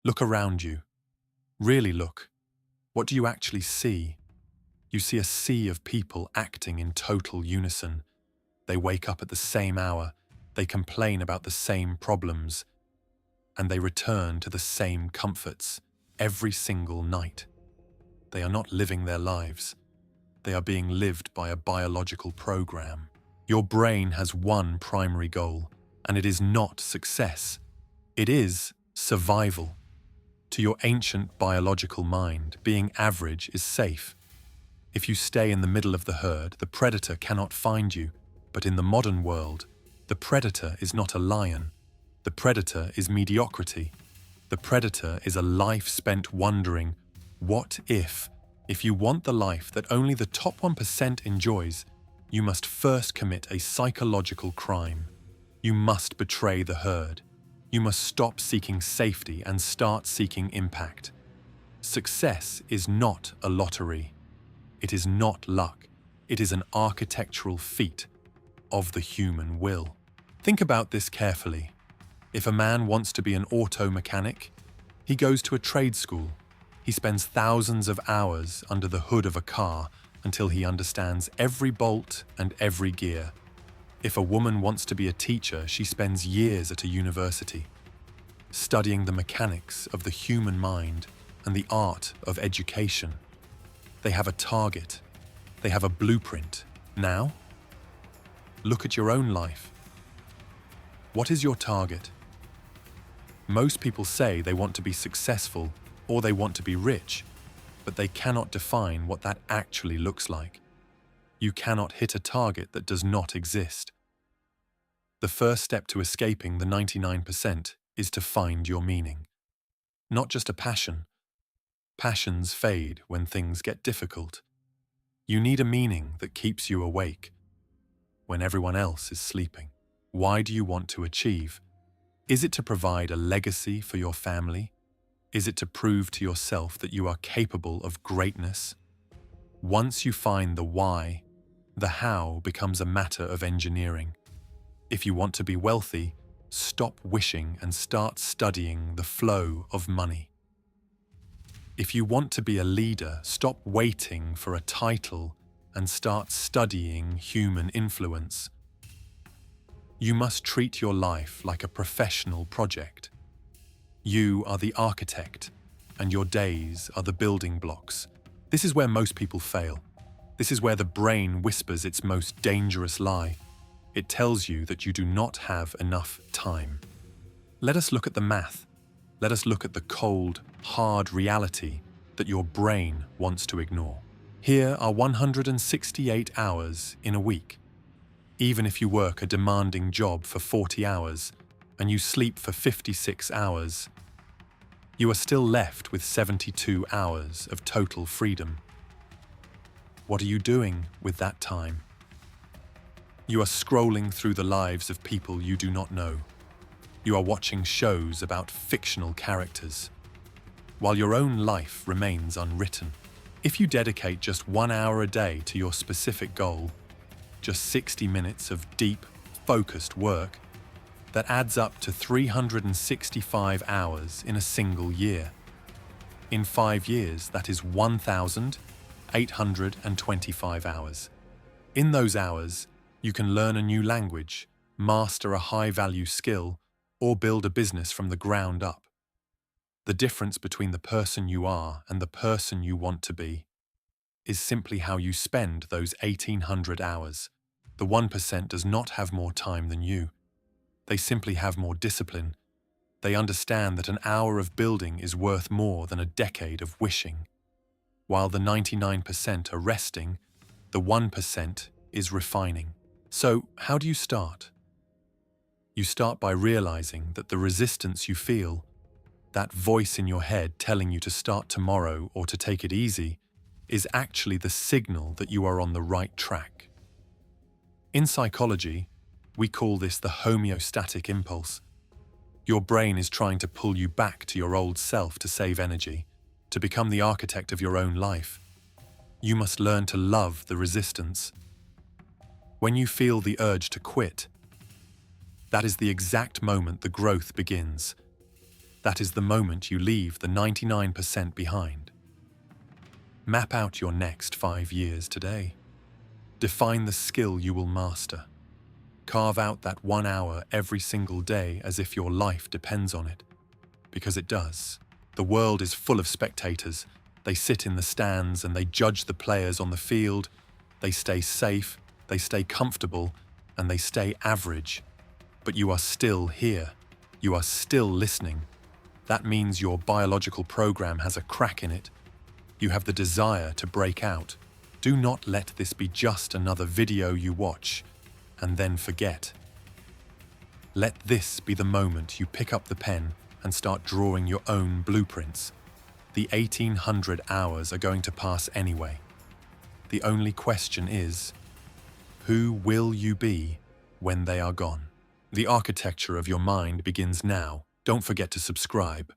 Look around you. Really look. What do you actually see? You see a sea of people acting in total unison. They wake up at the same hour, they complain about the same problems, and they return to the same comforts every single night. They are not living their lives. They are being lived by a biological program. Your brain has one primary goal, and it is not success. It is survival. To your ancient biological mind, being average is safe. If you stay in the middle of the herd, the predator cannot find you. But in the modern world, the predator is not a lion. The predator is mediocrity. The predator is a life spent wondering, what if? If you want the life that only the top 1% enjoys, you must first commit a psychological crime. You must betray the herd. You must stop seeking safety and start seeking impact. Success is not a lottery. It is not luck. It is an architectural feat of the human will. Think about this carefully. If a man wants to be an auto mechanic, he goes to a trade school. He spends thousands of hours under the hood of a car until he understands every bolt and every gear. If a woman wants to be a teacher, she spends years at a university, studying the mechanics of the human mind and the art of education. They have a target. They have a blueprint. Now, look at your own life. What is your target? Most people say they want to be successful or they want to be rich, but they cannot define what that actually looks like. You cannot hit a target that does not exist. The first step to escaping the 99% is to find your meaning. Not just a passion. Passions fade when things get difficult. You need a meaning that keeps you awake when everyone else is sleeping. Why do you want to achieve? Is it to provide a legacy for your family? Is it to prove to yourself that you are capable of greatness? Once you find the why, the how becomes a matter of engineering. If you want to be wealthy, stop wishing and start studying the flow of money. If you want to be a leader, stop waiting for a title and start studying human influence. You must treat your life like a professional project. You are the architect, and your days are the building blocks. This is where most people fail. This is where the brain whispers its most dangerous lie. It tells you that you do not have enough time. Let us look at the math. Let us look at the cold, hard reality that your brain wants to ignore. Here are 168 hours in a week. Even if you work a demanding job for 40 hours and you sleep for 56 hours, you are still left with 72 hours of total freedom. What are you doing with that time? You are scrolling through the lives of people you do not know. You are watching shows about fictional characters, while your own life remains unwritten. If you dedicate just 1 hour a day to your specific goal, just 60 minutes of deep, focused work, that adds up to 365 hours in a single year. In 5 years, that is 1,825 hours. In those hours, you can learn a new language, master a high-value skill, or build a business from the ground up. The difference between the person you are and the person you want to be is simply how you spend those 1,800 hours. The 1% does not have more time than you. They simply have more discipline. They understand that an hour of building is worth more than a decade of wishing. While the 99% are resting, the 1% is refining. So, how do you start? You start by realizing that the resistance you feel, that voice in your head telling you to start tomorrow or to take it easy, is actually the signal that you are on the right track. In psychology, we call this the homeostatic impulse. Your brain is trying to pull you back to your old self to save energy, to become the architect of your own life. You must learn to love the resistance. When you feel the urge to quit, that is the exact moment the growth begins. That is the moment you leave the 99% behind. Map out your next 5 years today. Define the skill you will master. Carve out that 1 hour every single day as if your life depends on it. Because it does. The world is full of spectators. They sit in the stands and they judge the players on the field. They stay safe, they stay comfortable, and they stay average. But you are still here. You are still listening. That means your biological program has a crack in it. You have the desire to break out. Do not let this be just another video you watch and then forget. Let this be the moment you pick up the pen and start drawing your own blueprints. The 1800 hours are going to pass anyway. The only question is, who will you be when they are gone? The architecture of your mind begins now. Don't forget to subscribe.